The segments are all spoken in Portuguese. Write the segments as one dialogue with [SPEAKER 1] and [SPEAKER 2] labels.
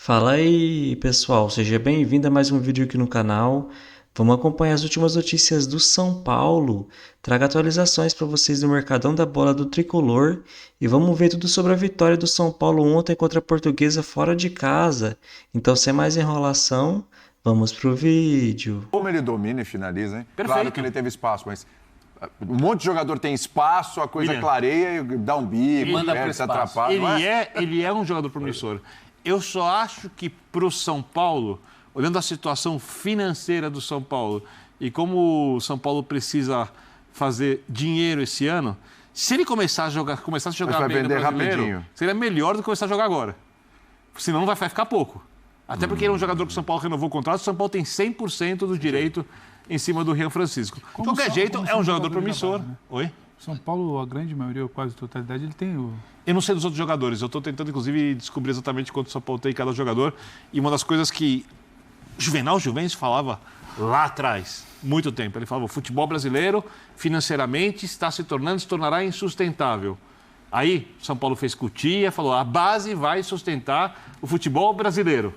[SPEAKER 1] Fala aí, pessoal, seja bem-vindo a mais um vídeo aqui no canal. Vamos acompanhar as últimas notícias do São Paulo. Trago atualizações para vocês do Mercadão da Bola do Tricolor e vamos ver tudo sobre a vitória do São Paulo ontem contra a Portuguesa fora de casa. Então, sem mais enrolação, vamos pro vídeo.
[SPEAKER 2] Como ele domina e finaliza, hein?
[SPEAKER 3] Perfeito.
[SPEAKER 2] Claro que ele teve espaço, mas um monte de jogador tem espaço, a coisa
[SPEAKER 3] William.
[SPEAKER 2] clareia e dá um bico,
[SPEAKER 4] Manda pro
[SPEAKER 2] se
[SPEAKER 4] espaço.
[SPEAKER 2] atrapalha. não é?
[SPEAKER 3] Ele é um jogador promissor. Eu só acho que para o São Paulo, olhando a situação financeira do São Paulo e como o São Paulo precisa fazer dinheiro esse ano, se ele começar a jogar
[SPEAKER 2] Mas vai
[SPEAKER 3] bem no
[SPEAKER 2] vender
[SPEAKER 3] Brasileiro,
[SPEAKER 2] rapidinho.
[SPEAKER 3] seria melhor do que começar a jogar agora. Senão vai ficar pouco. Até porque ele é um jogador que o São Paulo renovou o contrato, o São Paulo tem 100% do direito em cima do Rian Francisco. De qualquer jeito, é um jogador promissor.
[SPEAKER 4] Né?
[SPEAKER 3] Oi?
[SPEAKER 4] São Paulo, a grande maioria, ou quase a totalidade, ele tem o...
[SPEAKER 3] Eu não sei dos outros jogadores. Eu estou tentando, inclusive, descobrir exatamente quanto o São Paulo tem em cada jogador. E uma das coisas que Juvenal Juvencio falava lá atrás, muito tempo, ele falava: o futebol brasileiro, financeiramente, se tornará insustentável. Aí, São Paulo fez cutia, falou: a base vai sustentar o futebol brasileiro.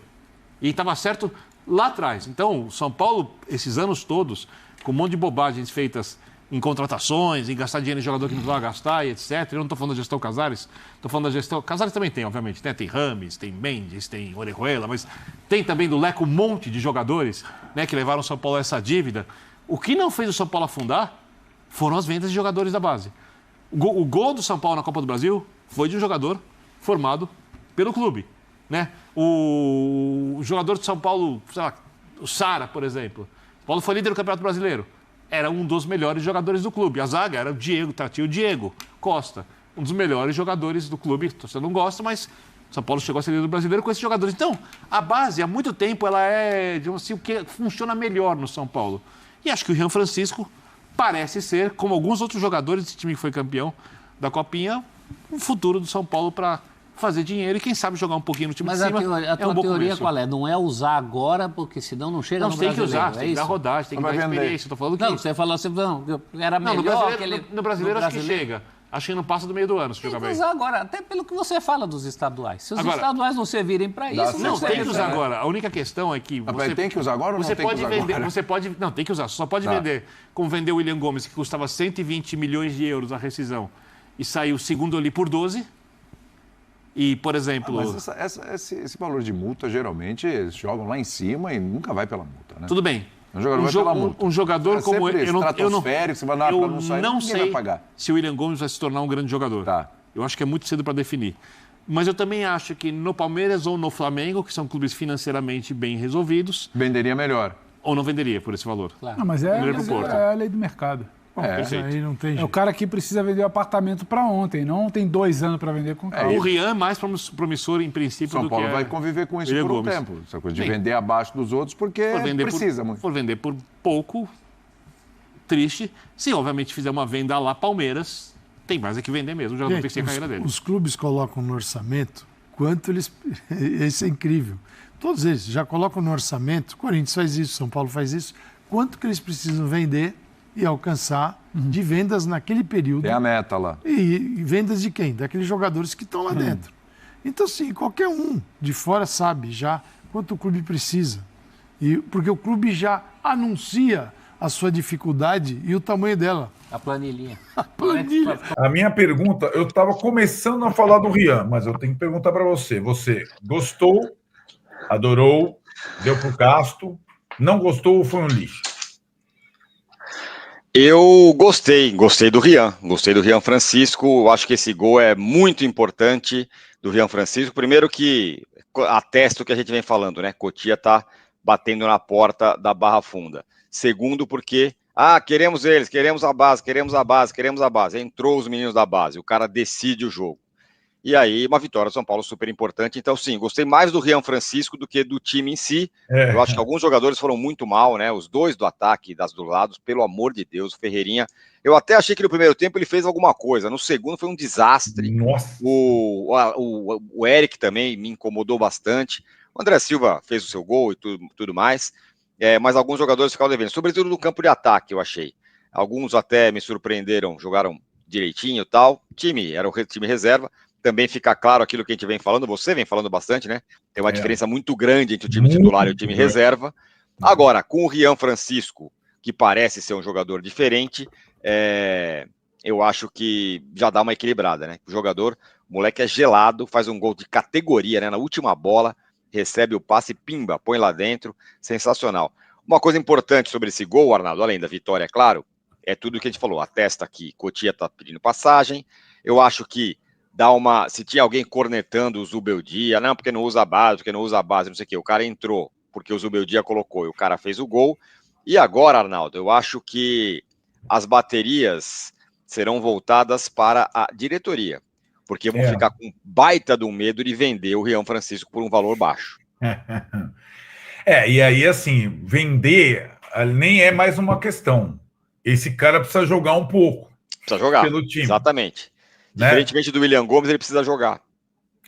[SPEAKER 3] E estava certo lá atrás. Então, o São Paulo, esses anos todos, com um monte de bobagens feitas em contratações, em gastar dinheiro em jogador que não vai gastar e etc. Eu não estou falando da gestão Casares, estou falando da gestão... Casares também tem, obviamente, né? Tem Rames, tem Mendes, tem Orejuela, mas tem também do Leco um monte de jogadores, né, que levaram o São Paulo a essa dívida. O que não fez o São Paulo afundar foram as vendas de jogadores da base. O gol do São Paulo na Copa do Brasil foi de um jogador formado pelo clube, né? O jogador de São Paulo, sei lá, o Sara, por exemplo. O Paulo foi líder do Campeonato Brasileiro. Era um dos melhores jogadores do clube. A zaga era o Diego, tinha o Diego Costa, um dos melhores jogadores do clube. Você não gosta, mas São Paulo chegou a ser líder do Brasileiro com esses jogadores. Então, a base, há muito tempo, ela é, digamos assim, o que funciona melhor no São Paulo. E acho que o Rian Francisco parece ser, como alguns outros jogadores desse time que foi campeão da Copinha, um futuro do São Paulo para fazer dinheiro e, quem sabe, jogar um pouquinho no time
[SPEAKER 5] Mas
[SPEAKER 3] de cima.
[SPEAKER 5] a tua teoria qual é? Não é usar agora, porque senão não chega
[SPEAKER 3] Não,
[SPEAKER 5] no
[SPEAKER 3] tem que
[SPEAKER 5] brasileiro,
[SPEAKER 3] usar, tem que dar rodagem, tem que
[SPEAKER 2] Vai
[SPEAKER 3] dar
[SPEAKER 2] vender.
[SPEAKER 3] experiência. Estou falando que...
[SPEAKER 5] Não, você falou assim, não, era
[SPEAKER 3] Não,
[SPEAKER 5] melhor
[SPEAKER 3] no brasileiro acho que chega. Acho que não passa do meio do ano se
[SPEAKER 5] Tem
[SPEAKER 3] jogar
[SPEAKER 5] que
[SPEAKER 3] bem.
[SPEAKER 5] usar agora, até pelo que você fala dos estaduais. Se os
[SPEAKER 3] Agora,
[SPEAKER 5] estaduais não servirem para isso,
[SPEAKER 3] Não,
[SPEAKER 5] serve
[SPEAKER 3] tem que usar
[SPEAKER 5] pra-
[SPEAKER 3] agora. A única questão é que você
[SPEAKER 2] Tem que usar agora ou não
[SPEAKER 3] você
[SPEAKER 2] tem que
[SPEAKER 3] pode
[SPEAKER 2] usar
[SPEAKER 3] vender,
[SPEAKER 2] agora?
[SPEAKER 3] você pode, não, tem que usar, só pode
[SPEAKER 2] Tá.
[SPEAKER 3] vender, como vendeu o William Gomes, que custava 120 milhões de euros a rescisão, e saiu segundo ali por 12. E, por exemplo,
[SPEAKER 2] Mas esse valor de multa, geralmente, eles jogam lá em cima e nunca vai pela multa, né?
[SPEAKER 3] tudo bem.
[SPEAKER 2] Um jogador vai pela multa.
[SPEAKER 3] Um jogador
[SPEAKER 2] É
[SPEAKER 3] como
[SPEAKER 2] sempre
[SPEAKER 3] eu não
[SPEAKER 2] estratosférico, você vai dar pra não sair,
[SPEAKER 3] não
[SPEAKER 2] ninguém vai
[SPEAKER 3] sei
[SPEAKER 2] pagar.
[SPEAKER 3] se o William Gomes vai se tornar um grande jogador.
[SPEAKER 2] Tá.
[SPEAKER 3] Eu acho que é muito cedo para definir. Mas eu também acho que no Palmeiras ou no Flamengo, que são clubes financeiramente bem resolvidos,
[SPEAKER 2] Venderia melhor.
[SPEAKER 3] ou não venderia por esse valor.
[SPEAKER 4] Não, mas é,
[SPEAKER 3] Primeiro pro Porto.
[SPEAKER 4] é a lei do mercado.
[SPEAKER 3] Perfeito.
[SPEAKER 4] Aí não tem
[SPEAKER 5] É
[SPEAKER 4] jeito. O cara que precisa vender o apartamento para ontem, não tem 2 anos para vender com calma.
[SPEAKER 3] O Rian é mais promissor em princípio
[SPEAKER 2] São
[SPEAKER 3] do
[SPEAKER 2] Paulo
[SPEAKER 3] que
[SPEAKER 2] vai conviver com isso
[SPEAKER 3] William
[SPEAKER 2] por um
[SPEAKER 3] Gomes.
[SPEAKER 2] tempo. Essa coisa de
[SPEAKER 3] Sim.
[SPEAKER 2] vender abaixo dos outros, porque precisa muito.
[SPEAKER 3] For vender por pouco, triste. Se, obviamente, fizer uma venda lá Palmeiras, tem mais é que vender mesmo. O jogador tem que ser a carreira dele.
[SPEAKER 6] Os clubes colocam no orçamento quanto eles. Isso é incrível. Todos eles já colocam no orçamento. Corinthians faz isso, São Paulo faz isso. Quanto que eles precisam vender e alcançar de vendas naquele período.
[SPEAKER 2] Tem a meta lá.
[SPEAKER 6] E vendas de quem? Daqueles jogadores que estão lá dentro. Então, sim, qualquer um de fora sabe já quanto o clube precisa. Porque o clube já anuncia a sua dificuldade e o tamanho dela.
[SPEAKER 5] A planilhinha.
[SPEAKER 6] Planilha.
[SPEAKER 7] A minha pergunta, eu estava começando a falar do Rian, mas eu tenho que perguntar para você. Você gostou, adorou, deu pro gasto, não gostou ou foi um lixo?
[SPEAKER 8] Eu gostei do Rian Francisco. Acho que esse gol é muito importante do Rian Francisco. Primeiro que atesta o que a gente vem falando, né? Cotia tá batendo na porta da Barra Funda. Segundo, porque queremos eles, queremos a base. Entrou os meninos da base, o cara decide o jogo. E aí, uma vitória do São Paulo super importante. Então, sim, gostei mais do Rian Francisco do que do time em si. Eu acho que alguns jogadores foram muito mal, né? Os dois do ataque, das do lado, pelo amor de Deus, o Ferreirinha. Eu até achei que no primeiro tempo ele fez alguma coisa. No segundo foi um desastre.
[SPEAKER 7] Nossa.
[SPEAKER 8] O Eric também me incomodou bastante. O André Silva fez o seu gol e tudo mais. Mas alguns jogadores ficaram devendo. Sobretudo no campo de ataque, eu achei. Alguns até me surpreenderam, jogaram direitinho e tal. Era o time reserva. também fica claro aquilo que a gente vem falando, você vem falando bastante, né? Tem uma diferença muito grande entre o time titular e o time reserva. Agora, com o Rian Francisco, que parece ser um jogador diferente, eu acho que já dá uma equilibrada, né? O moleque é gelado, faz um gol de categoria, né? Na última bola, recebe o passe, pimba, põe lá dentro, sensacional. Uma coisa importante sobre esse gol, Arnaldo, além da vitória, é claro, é tudo que a gente falou, atesta que Cotia tá pedindo passagem, eu acho que se tinha alguém cornetando o Zubeldia, não, porque não usa a base, não sei o quê, o cara entrou, porque o Zubeldia colocou e o cara fez o gol, e agora, Arnaldo, eu acho que as baterias serão voltadas para a diretoria, porque vão ficar com baita do medo de vender o Rian Francisco por um valor baixo.
[SPEAKER 7] E aí, assim, vender nem é mais uma questão. Esse cara precisa jogar um pouco.
[SPEAKER 8] Precisa jogar,
[SPEAKER 7] pelo time.
[SPEAKER 8] Exatamente. Né? Diferentemente do William Gomes, ele precisa jogar.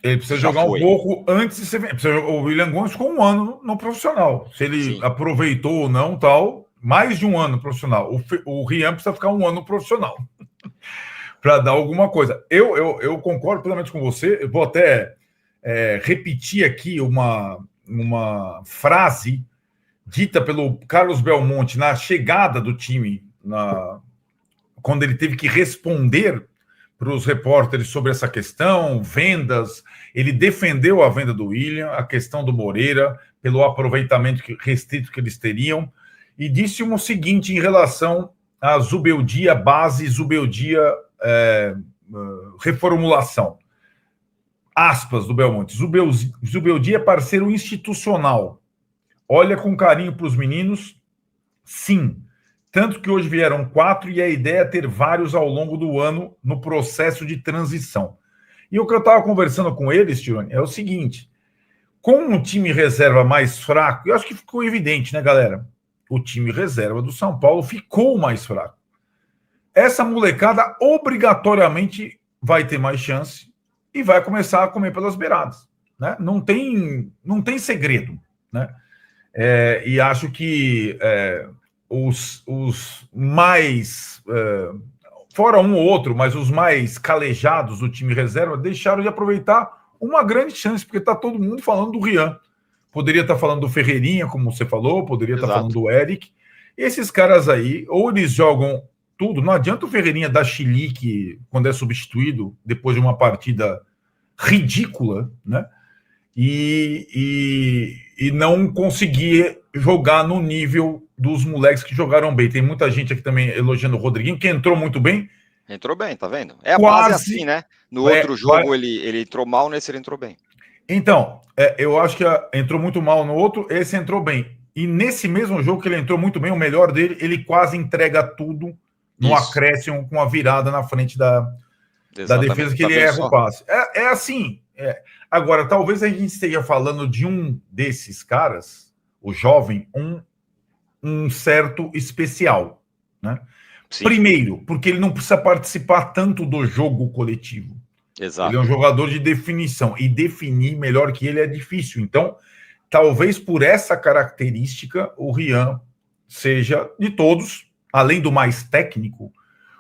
[SPEAKER 7] Ele precisa jogar um pouco antes de ser vendido. O William Gomes ficou um ano no profissional. Se ele aproveitou ou não, tal, mais de um ano no profissional. O Rian precisa ficar um ano no profissional. Para dar alguma coisa. Eu concordo plenamente com você. Eu vou até repetir aqui uma frase dita pelo Carlos Belmonte na chegada do time, quando ele teve que responder para os repórteres sobre essa questão, vendas. Ele defendeu a venda do William, a questão do Moreira, pelo aproveitamento restrito que eles teriam, e disse o seguinte em relação a Zubeldia base, Zubeldia reformulação. Aspas do Belmonte. Zubeldia é parceiro institucional. Olha com carinho para os meninos. Sim. Tanto que hoje vieram 4 e a ideia é ter vários ao longo do ano no processo de transição. E o que eu estava conversando com eles, Tironi, é o seguinte. Com um time reserva mais fraco, eu acho que ficou evidente, né, galera? O time reserva do São Paulo ficou mais fraco. Essa molecada obrigatoriamente vai ter mais chance e vai começar a comer pelas beiradas, né? Não tem segredo, né? E acho que os mais, fora um ou outro, mas os mais calejados do time reserva deixaram de aproveitar uma grande chance, porque está todo mundo falando do Rian. Poderia estar falando do Ferreirinha, como você falou, poderia estar falando do Eric. Esses caras aí, ou eles jogam tudo, não adianta o Ferreirinha dar chilique quando é substituído, depois de uma partida ridícula, né? E não conseguir jogar no nível dos moleques que jogaram bem. Tem muita gente aqui também elogiando o Rodriguinho, que entrou muito bem.
[SPEAKER 8] Entrou bem, tá vendo? É a base assim, né? No outro jogo ele entrou mal, nesse ele entrou bem.
[SPEAKER 7] Então, eu acho que entrou muito mal no outro, esse entrou bem. E nesse mesmo jogo que ele entrou muito bem, o melhor dele, ele quase entrega tudo no acréscimo com a virada na frente da defesa, que ele erra o passe. É assim. Agora, talvez a gente esteja falando de um desses caras, o jovem, um certo especial, né? Sim. Primeiro, porque ele não precisa participar tanto do jogo coletivo.
[SPEAKER 8] Exato.
[SPEAKER 7] Ele é um jogador de definição, e definir melhor que ele é difícil. Então, talvez por essa característica, o Rian seja, de todos, além do mais técnico,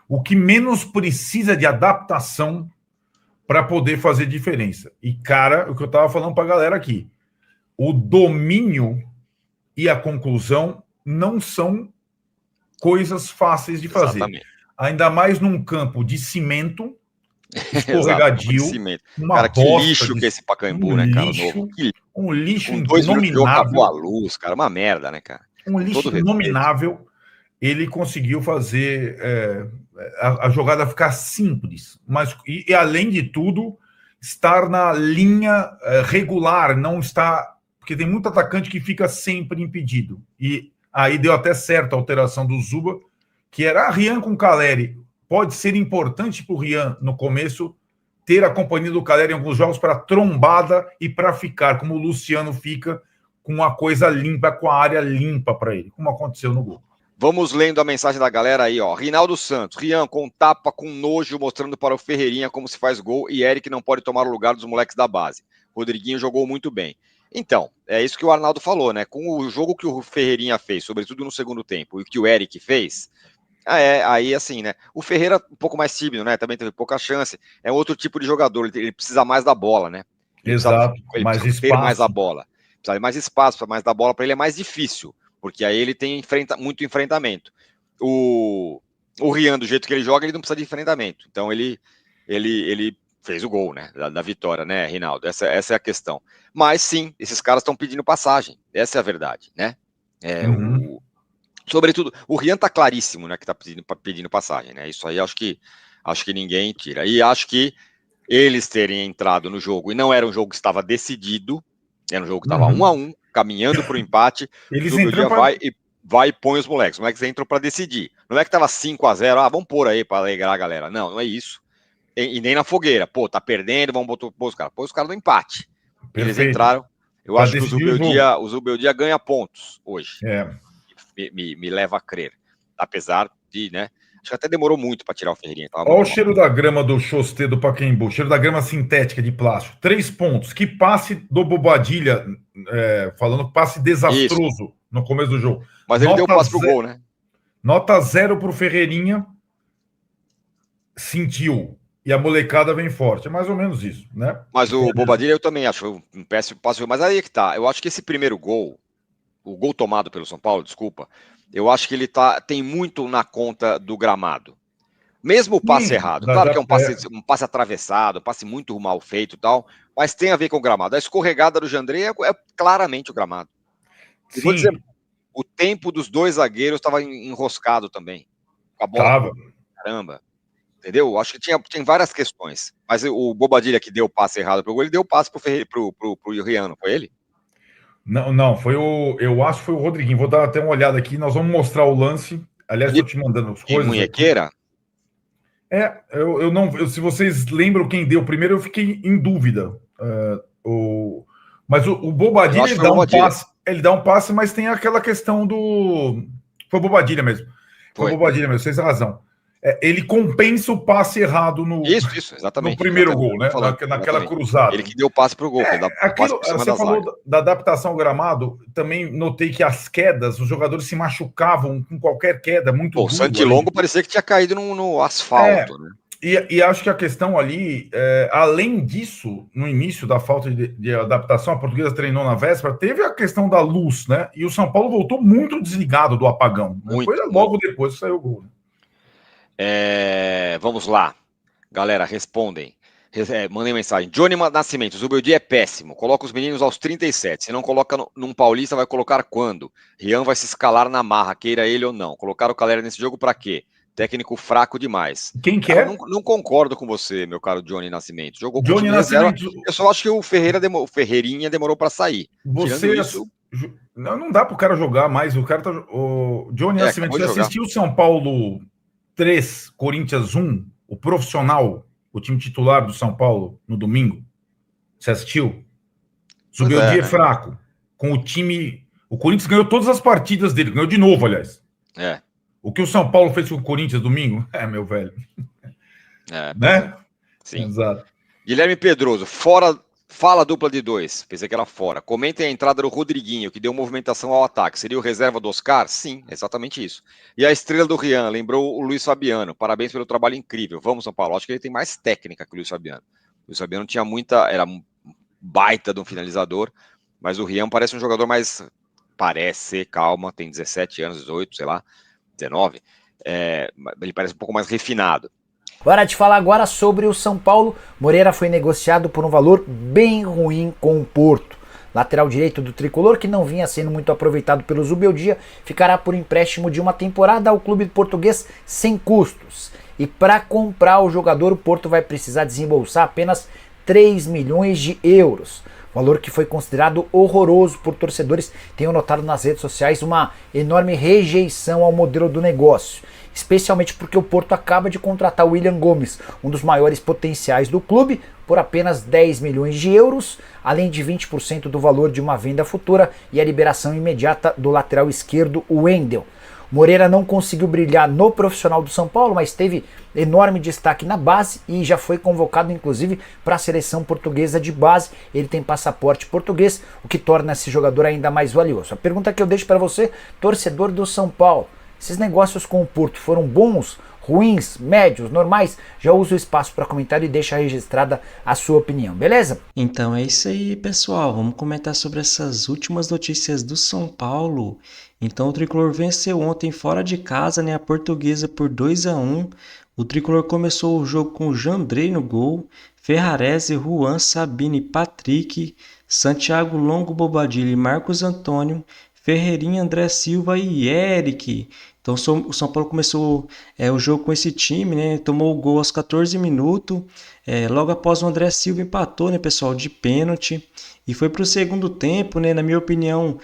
[SPEAKER 7] o que menos precisa de adaptação para poder fazer diferença. E, cara, o que eu estava falando para a galera aqui, o domínio e a conclusão não são coisas fáceis de fazer. Exatamente. Ainda mais num campo de cimento, escorregadio,
[SPEAKER 8] uma cara, que lixo que esse Pacaembu, né, cara? Novo.
[SPEAKER 7] Um lixo
[SPEAKER 8] inominável. Acabou a luz, cara, uma merda, né, cara?
[SPEAKER 7] Um lixo inominável. Ele conseguiu fazer a jogada ficar simples, mas e além de tudo, estar na linha regular, não está... Porque tem muito atacante que fica sempre impedido. E aí deu até certo a alteração do Zuba, que era Rian com Caleri. Pode ser importante para o Rian, no começo, ter a companhia do Caleri em alguns jogos para trombada e para ficar, como o Luciano fica, com uma coisa limpa, com a área limpa para ele, como aconteceu no gol.
[SPEAKER 8] Vamos lendo a mensagem da galera aí, ó. Rinaldo Santos, Rian com tapa, com nojo, mostrando para o Ferreirinha como se faz gol, e Eric não pode tomar o lugar dos moleques da base. Rodriguinho jogou muito bem. Então, é isso que o Arnaldo falou, né? Com o jogo que o Ferreirinha fez, sobretudo no segundo tempo, e que o Eric fez, Aí assim, né? O Ferreira um pouco mais tímido, né? Também teve pouca chance. É outro tipo de jogador, ele precisa mais da bola, né?
[SPEAKER 7] Exato,
[SPEAKER 8] Ele
[SPEAKER 7] mais
[SPEAKER 8] precisa ter mais a
[SPEAKER 7] espaço.
[SPEAKER 8] bola. Precisa de mais espaço, mais da bola para ele é mais difícil, porque aí ele tem muito enfrentamento. O Rian, do jeito que ele joga, ele não precisa de enfrentamento. Então ele fez o gol, né? Da vitória, né, Rinaldo? Essa é a questão. Mas sim, esses caras estão pedindo passagem. Essa é a verdade, né? Sobretudo, o Rian tá claríssimo, né, que tá pedindo passagem, né? Isso aí acho que ninguém tira. E acho que eles terem entrado no jogo, e não era um jogo que estava decidido, era um jogo que estava 1-1, caminhando para o empate,
[SPEAKER 7] Eles
[SPEAKER 8] o
[SPEAKER 7] entram
[SPEAKER 8] vai e põe os moleques. Os moleques entram para decidir. Não é que tava 5-0, vamos pôr aí para alegrar a galera. Não é isso. E nem na fogueira. Pô, tá perdendo, vamos botar os caras. Põe os caras no empate. Perfeito. Eles entraram. Eu
[SPEAKER 7] pra
[SPEAKER 8] acho que o Zubeldia ganha pontos hoje. Me leva a crer. Apesar de, né? Acho que até demorou muito para tirar o Ferreirinha.
[SPEAKER 7] Olha o cheiro da grama do Chostê do Pacaembu, cheiro da grama sintética de plástico. 3 pontos. Que passe do Bobadilha, falando passe desastroso no começo do jogo.
[SPEAKER 8] Mas ele deu passe pro gol, né?
[SPEAKER 7] Nota 0 pro Ferreirinha. Sentiu. E a molecada vem forte. É mais ou menos isso, né?
[SPEAKER 8] Mas o Bobadilha eu também acho um péssimo passe. Mas aí é que tá. Eu acho que esse primeiro gol, o gol tomado pelo São Paulo, desculpa, eu acho que ele tem muito na conta do gramado. Mesmo o passe errado. Claro que é um passe atravessado, um passe muito mal feito e tal, mas tem a ver com o gramado. A escorregada do Jandrei é claramente o gramado. E vou dizer, o tempo dos dois zagueiros estava enroscado também. Com a bola. Caramba. Entendeu? Acho que tinha várias questões. Mas o Bobadilha que deu o passe errado pro gol, ele deu o passe pro Rian, não foi ele?
[SPEAKER 7] Não, foi eu acho que foi o Rodriguinho. Vou dar até uma olhada aqui, nós vamos mostrar o lance. Aliás, estou te mandando as coisas.
[SPEAKER 8] Munhequeira?
[SPEAKER 7] Eu não. Se vocês lembram quem deu primeiro, eu fiquei em dúvida. Mas o Bobadilha, ele dá um passe, mas tem aquela questão do. Foi o Bobadilha mesmo. Foi o Bobadilha mesmo, vocês têm razão. Ele compensa o passe errado
[SPEAKER 8] Isso, exatamente.
[SPEAKER 7] No primeiro gol, né? Naquela cruzada.
[SPEAKER 8] Ele que deu o passe pro gol.
[SPEAKER 7] Você falou da adaptação ao gramado, também notei que as quedas, os jogadores se machucavam com qualquer queda, muito
[SPEAKER 8] o Santilongo parecia que tinha caído no asfalto, né?
[SPEAKER 7] E acho que a questão ali, além disso, no início da falta de adaptação, a Portuguesa treinou na véspera, teve a questão da luz, né? E o São Paulo voltou muito desligado do apagão. Foi logo depois que saiu o gol.
[SPEAKER 8] Vamos lá. Galera, respondem. Mandem mensagem. Johnny Nascimento, o Zubeldia é péssimo. Coloca os meninos aos 37. Se não coloca num Paulista, vai colocar quando? Rian vai se escalar na marra, queira ele ou não. Colocar o Calera nesse jogo pra quê? Técnico fraco demais.
[SPEAKER 7] Quem que é?
[SPEAKER 8] Não concordo com você, meu caro Johnny Nascimento. Jogou com
[SPEAKER 7] Johnny Nascimento.
[SPEAKER 8] Eu só acho que o Ferreirinha demorou pra sair.
[SPEAKER 7] Não dá pro cara jogar mais. O Johnny Nascimento, você assistiu o São Paulo 3, Corinthians 1, o profissional, o time titular do São Paulo, no domingo? Você assistiu? Zubeldia é fraco. Com o time... O Corinthians ganhou todas as partidas dele. Ganhou de novo, aliás. O que o São Paulo fez com o Corinthians domingo? Meu velho. Né?
[SPEAKER 8] Sim.
[SPEAKER 7] Exato.
[SPEAKER 8] Guilherme Pedroso, fala a dupla de 2. Pensei que era fora. Comentem a entrada do Rodriguinho, que deu movimentação ao ataque. Seria o reserva do Oscar? Sim, exatamente isso. E a estrela do Rian, lembrou o Luiz Fabiano. Parabéns pelo trabalho incrível. Vamos, São Paulo. Acho que ele tem mais técnica que o Luiz Fabiano. O Luiz Fabiano tinha era um baita de um finalizador, mas o Rian parece um jogador mais... calma, tem 17 anos, 18, sei lá, 19. Ele parece um pouco mais refinado.
[SPEAKER 9] Hora de falar agora sobre o São Paulo. Moreira foi negociado por um valor bem ruim com o Porto. Lateral direito do tricolor, que não vinha sendo muito aproveitado pelo Zubeldia, ficará por empréstimo de uma temporada ao clube português sem custos. E para comprar o jogador, o Porto vai precisar desembolsar apenas 3 milhões de euros. Valor que foi considerado horroroso por torcedores. Tenho notado nas redes sociais uma enorme rejeição ao modelo do negócio. Especialmente porque o Porto acaba de contratar o William Gomes, um dos maiores potenciais do clube, por apenas 10 milhões de euros, além de 20% do valor de uma venda futura e a liberação imediata do lateral esquerdo, o Wendel. Moreira não conseguiu brilhar no profissional do São Paulo, mas teve enorme destaque na base e já foi convocado inclusive para a seleção portuguesa de base. Ele tem passaporte português, o que torna esse jogador ainda mais valioso. A pergunta que eu deixo para você, torcedor do São Paulo: Esses negócios com o Porto foram bons, ruins, médios, normais? Já usa o espaço para comentário e deixa registrada a sua opinião, beleza?
[SPEAKER 1] Então é isso aí, pessoal. Vamos comentar sobre essas últimas notícias do São Paulo. Então o Tricolor venceu ontem fora de casa, né, a Portuguesa por 2-1. O Tricolor começou o jogo com o Jandrei no gol, Ferrarese, Juan, Sabine, Patrick, Santiago Longo, Bobadilha e Marcos Antônio, Ferreirinha, André Silva e Eric. Então o São Paulo começou o jogo com esse time, né? Tomou o gol aos 14 minutos. Logo após o André Silva empatou, né, pessoal, de pênalti. E foi para o segundo tempo, né? Na minha opinião,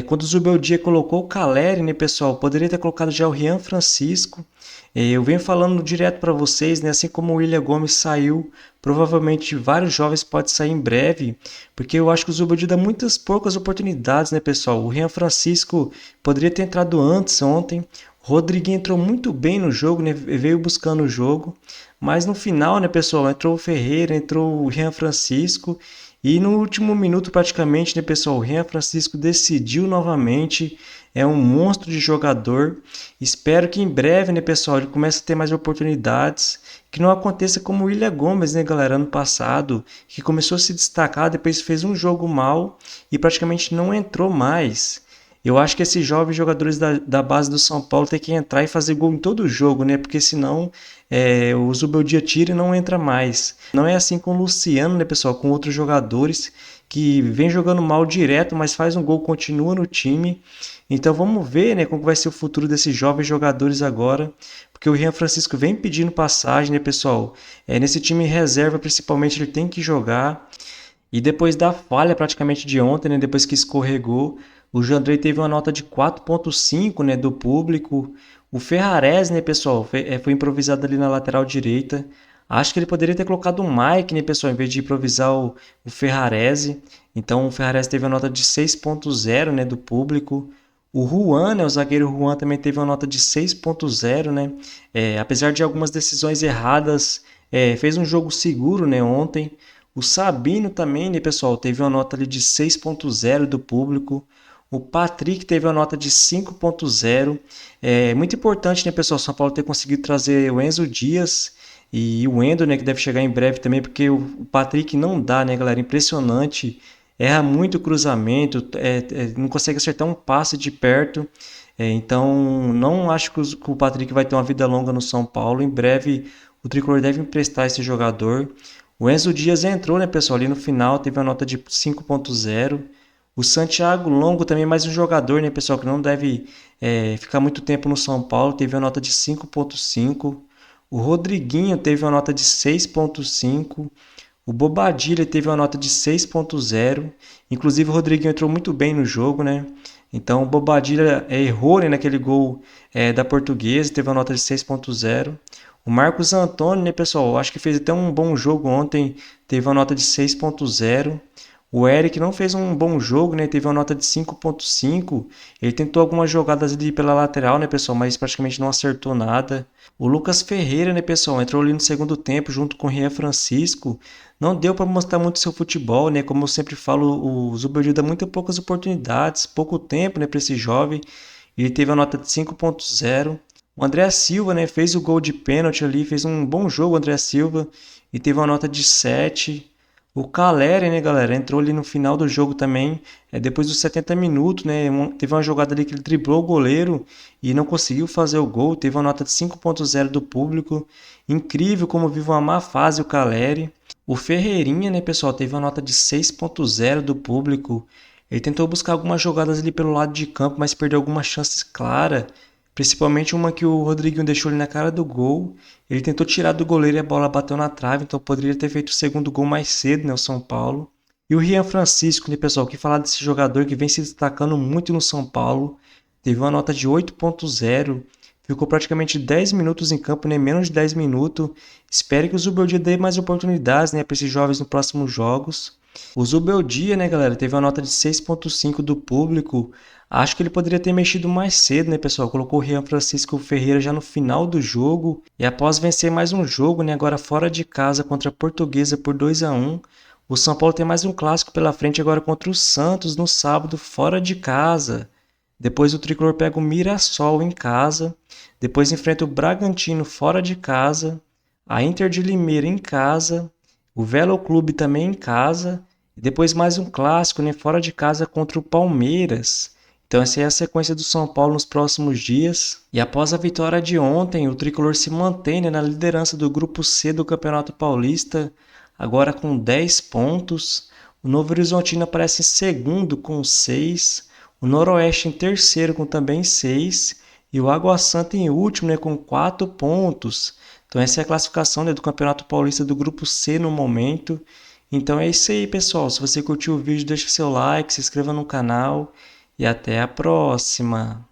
[SPEAKER 1] quando o Zubeldia colocou o Caleri, né, pessoal, poderia ter colocado já o Rian Francisco. Eu venho falando direto para vocês, né? Assim como o William Gomes saiu, provavelmente vários jovens podem sair em breve, porque eu acho que o Zubeldia dá muitas poucas oportunidades, né, pessoal? O Rian Francisco poderia ter entrado antes ontem. O Rodriguinho entrou muito bem no jogo, né? Veio buscando o jogo, mas no final, né, pessoal, entrou o Ferreira, entrou o Rian Francisco. E no último minuto, praticamente, né, pessoal, o Rian Francisco decidiu novamente. É um monstro de jogador. Espero que em breve, né, pessoal, ele comece a ter mais oportunidades. Que não aconteça como o William Gomes, né, galera, ano passado, que começou a se destacar, depois fez um jogo mal e praticamente não entrou mais. Eu acho que esses jovens jogadores da base do São Paulo tem que entrar e fazer gol em todo jogo, né? Porque senão o Zubeldia tira e não entra mais. Não é assim com o Luciano, né, pessoal? Com outros jogadores que vem jogando mal direto, mas faz um gol, continua no time. Então vamos ver, né, como vai ser o futuro desses jovens jogadores agora. Porque o Rian Francisco vem pedindo passagem, né, pessoal? Nesse time reserva, principalmente, ele tem que jogar. E depois da falha praticamente de ontem, né, depois que escorregou, o Jandrei teve uma nota de 4.5, né, do público. O Ferrarese, né, pessoal, foi improvisado ali na lateral direita. Acho que ele poderia ter colocado o Mike, né, pessoal, em vez de improvisar o Ferrarese. Então o Ferrarese teve uma nota de 6.0, né, do público. O Juan, né, o zagueiro Juan também teve uma nota de 6.0, né. Apesar de algumas decisões erradas, fez um jogo seguro, né, ontem. O Sabino também, né, pessoal, teve uma nota ali de 6.0 do público. O Patrick teve uma nota de 5.0. Muito importante, né, pessoal, São Paulo ter conseguido trazer o Enzo Dias e o Wendel, né, que deve chegar em breve também, porque o Patrick não dá, né, galera, impressionante. Erra muito cruzamento, não consegue acertar um passe de perto. Então, não acho que o Patrick vai ter uma vida longa no São Paulo. Em breve, o Tricolor deve emprestar esse jogador. O Enzo Dias entrou, né, pessoal, ali no final, teve uma nota de 5.0. O Santiago Longo também é mais um jogador, né, pessoal, que não deve ficar muito tempo no São Paulo, teve uma nota de 5.5. O Rodriguinho teve uma nota de 6.5. O Bobadilha teve uma nota de 6.0. Inclusive o Rodriguinho entrou muito bem no jogo, né? Então o Bobadilha errou, né, naquele gol da Portuguesa, teve uma nota de 6.0. O Marcos Antônio, né, pessoal, acho que fez até um bom jogo ontem, teve uma nota de 6.0. O Eric não fez um bom jogo, né? Teve uma nota de 5.5. Ele tentou algumas jogadas ali pela lateral, né, pessoal? Mas praticamente não acertou nada. O Lucas Ferreira, né, pessoal? Entrou ali no segundo tempo junto com o Rian Francisco. Não deu para mostrar muito seu futebol, né? Como eu sempre falo, o Zubeldia dá muito poucas oportunidades, pouco tempo, né, para esse jovem. Ele teve a nota de 5.0. O André Silva, né, fez o gol de pênalti ali, fez um bom jogo, o André Silva, e teve uma nota de 7. O Caleri, né, galera, entrou ali no final do jogo também, depois dos 70 minutos, né, teve uma jogada ali que ele driblou o goleiro e não conseguiu fazer o gol, teve uma nota de 5.0 do público. Incrível como vive uma má fase o Caleri. O Ferreirinha, né, pessoal, teve uma nota de 6.0 do público. Ele tentou buscar algumas jogadas ali pelo lado de campo, mas perdeu algumas chances claras. Principalmente uma que o Rodriguinho deixou ali na cara do gol. Ele tentou tirar do goleiro e a bola bateu na trave, então poderia ter feito o segundo gol mais cedo, né, o São Paulo. E o Rian Francisco, né, pessoal, que falar desse jogador que vem se destacando muito no São Paulo. Teve uma nota de 8.0. Ficou praticamente 10 minutos em campo, né, menos de 10 minutos. Espero que o Zubeldia dê mais oportunidades, né, para esses jovens nos próximos jogos. O Zubeldia, né, galera, teve uma nota de 6.5 do público. Acho que ele poderia ter mexido mais cedo, né, pessoal? Colocou o Rian Francisco Ferreira já no final do jogo. E após vencer mais um jogo, né, agora fora de casa contra a Portuguesa por 2-1. O São Paulo tem mais um clássico pela frente agora contra o Santos no sábado, fora de casa. Depois o Tricolor pega o Mirassol em casa. Depois enfrenta o Bragantino fora de casa. A Inter de Limeira em casa. O Velo Clube também em casa. E depois mais um clássico, né, fora de casa contra o Palmeiras. Então essa é a sequência do São Paulo nos próximos dias. E após a vitória de ontem, o Tricolor se mantém, né, na liderança do Grupo C do Campeonato Paulista, agora com 10 pontos. O Novo Horizontino aparece em segundo com 6. O Noroeste em terceiro com também 6. E o Água Santa em último, né, com 4 pontos. Então essa é a classificação, né, do Campeonato Paulista do Grupo C no momento. Então é isso aí, pessoal. Se você curtiu o vídeo, deixa seu like, se inscreva no canal e até a próxima.